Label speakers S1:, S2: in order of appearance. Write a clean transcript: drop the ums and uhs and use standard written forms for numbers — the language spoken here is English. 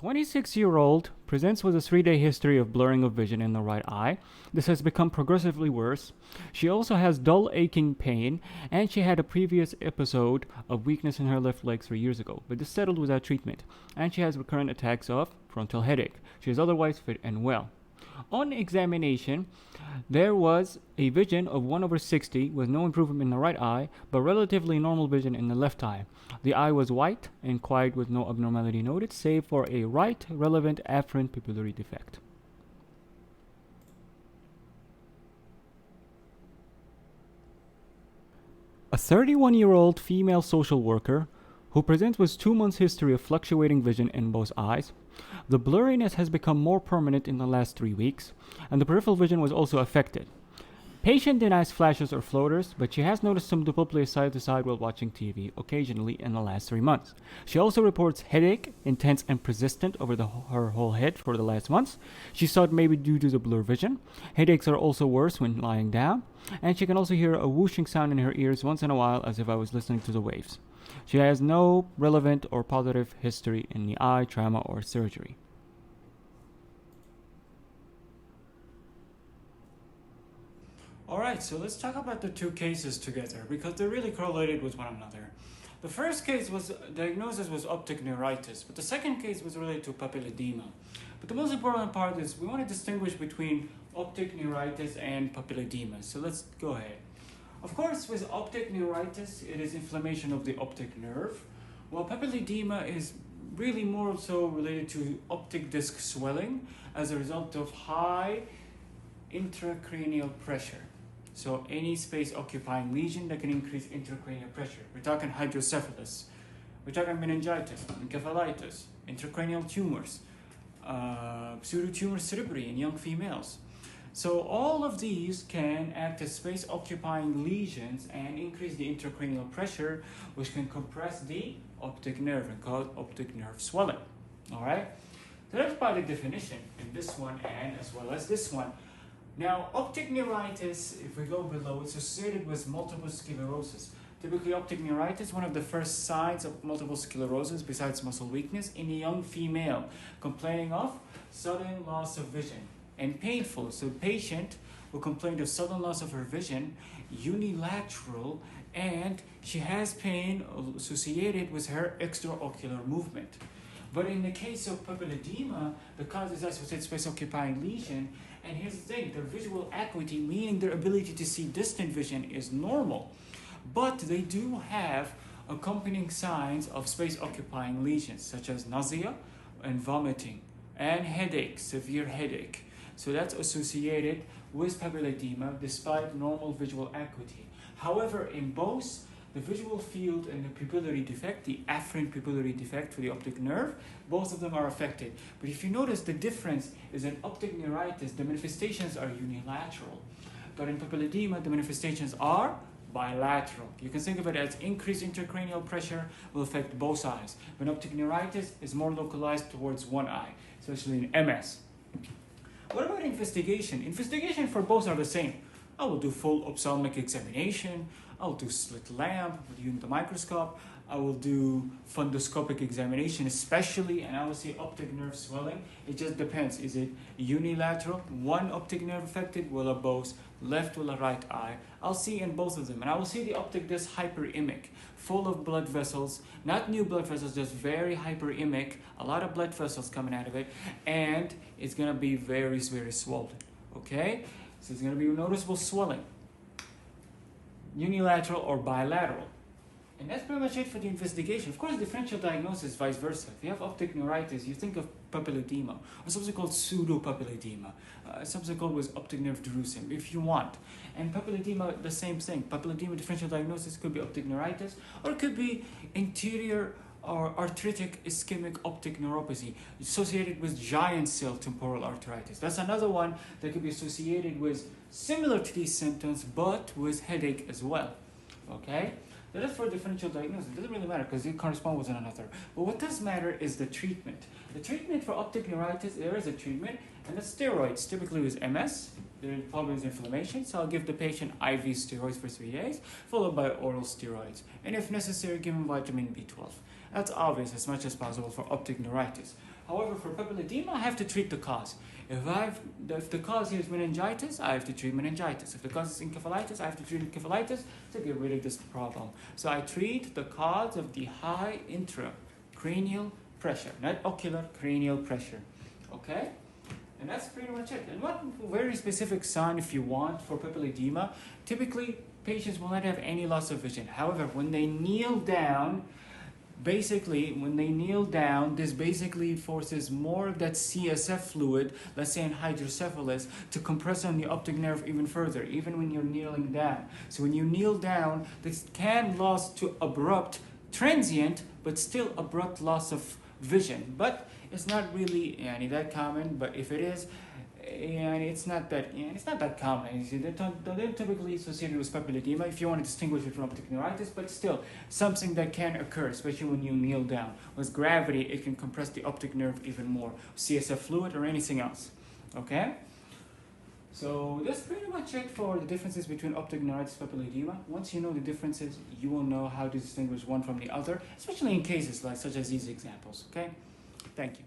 S1: 26-year-old presents with a 3-day history of blurring of vision in the right eye. This has become progressively worse. She also has dull aching pain, and she had a previous episode of weakness in her left leg 3 years ago, but this settled without treatment, and she has recurrent attacks of frontal headache. She is otherwise fit and well. On examination, there was a vision of 1/60 with no improvement in the right eye, but relatively normal vision in the left eye. The eye was white and quiet with no abnormality noted, save for a right relevant afferent pupillary defect. A 31-year-old female social worker who presents with 2 months history of fluctuating vision in both eyes. The blurriness has become more permanent in the last 3 weeks, and the peripheral vision was also affected. Patient denies flashes or floaters, but she has noticed some diplopia side to side while watching TV occasionally in the last 3 months. She also reports headache, intense and persistent over her whole head for the last months. She thought maybe due to the blur vision. Headaches are also worse when lying down, and she can also hear a whooshing sound in her ears once in a while as if I was listening to the waves. She has no relevant or positive history in the eye, trauma, or surgery. Alright, so let's talk about the 2 cases together because they're really correlated with one another. The first case diagnosis was optic neuritis, but the second case was related to papilledema. But the most important part is we want to distinguish between optic neuritis and papilledema. So let's go ahead. Of course, with optic neuritis, it is inflammation of the optic nerve, while papilledema is really more so related to optic disc swelling as a result of high intracranial pressure. So any space-occupying lesion that can increase intracranial pressure. We're talking hydrocephalus, we're talking meningitis, encephalitis, intracranial tumors, pseudotumor cerebri in young females. So all of these can act as space-occupying lesions and increase the intracranial pressure, which can compress the optic nerve and cause optic nerve swelling. All right? So that's by the definition in this one and as well as this one. Now, optic neuritis, if we go below, it's associated with multiple sclerosis. Typically, optic neuritis is one of the first signs of multiple sclerosis besides muscle weakness in a young female complaining of sudden loss of vision and painful. So patient will complain of sudden loss of her vision, unilateral, and she has pain associated with her extraocular movement. But in the case of papilledema, the cause is associated space-occupying lesion, and here's the thing, their visual acuity, meaning their ability to see distant vision, is normal. But they do have accompanying signs of space-occupying lesions, such as nausea and vomiting, and headache, severe headache. So that's associated with papilledema despite normal visual acuity. However, in both the visual field and the pupillary defect, the afferent pupillary defect for the optic nerve, both of them are affected. But if you notice, the difference is in optic neuritis, the manifestations are unilateral. But in papilledema, the manifestations are bilateral. You can think of it as increased intracranial pressure will affect both eyes. But optic neuritis is more localized towards one eye, especially in MS. What about investigation? Investigation for both are the same. I will do full ophthalmic examination. I will do slit lamp using the microscope. I will do fundoscopic examination especially, and I will see optic nerve swelling. It just depends. Is it unilateral, one optic nerve affected, will a both left or a right eye? I'll see in both of them. And I will see the optic disc hyperemic, full of blood vessels, not new blood vessels, just very hyperemic, a lot of blood vessels coming out of it, and it's going to be very, very swollen. Okay? So it's going to be noticeable swelling, unilateral or bilateral. And that's pretty much it for the investigation. Of course, differential diagnosis, vice versa. If you have optic neuritis, you think of papilledema, or something called pseudo-papilledema, something called with optic nerve drusen, if you want. And papilledema, the same thing. Papilledema differential diagnosis could be optic neuritis, or it could be interior or arthritic ischemic optic neuropathy associated with giant cell temporal arteritis. That's another one that could be associated with similar to these symptoms, but with headache as well. Okay? That is for differential diagnosis. It doesn't really matter because they correspond with one another. But what does matter is the treatment. The treatment for optic neuritis, there is a treatment, and it's steroids, typically with MS. There probably is inflammation, so I'll give the patient IV steroids for 3 days, followed by oral steroids. And if necessary, give them vitamin B12. That's obvious as much as possible for optic neuritis. However, for papilledema, I have to treat the cause. If the cause here is meningitis, I have to treat meningitis. If the cause is encephalitis, I have to treat encephalitis to get rid of this problem. So I treat the cause of the high intracranial pressure, not ocular, cranial pressure. Okay? And that's pretty much it. And one very specific sign, if you want, for papilledema, typically patients will not have any loss of vision. However, when they kneel down, this basically forces more of that CSF fluid, let's say in hydrocephalus, to compress on the optic nerve even further, even when you're kneeling down. So when you kneel down, this can loss to abrupt, transient, but still abrupt loss of vision. But it's not really that common, but if it is, and it's not that common. They're typically associated with papilledema if you want to distinguish it from optic neuritis, but still something that can occur, especially when you kneel down. With gravity, it can compress the optic nerve even more, CSF fluid or anything else. Okay? So that's pretty much it for the differences between optic neuritis and papilledema. Once you know the differences, you will know how to distinguish one from the other, especially in cases such as these examples. Okay? Thank you.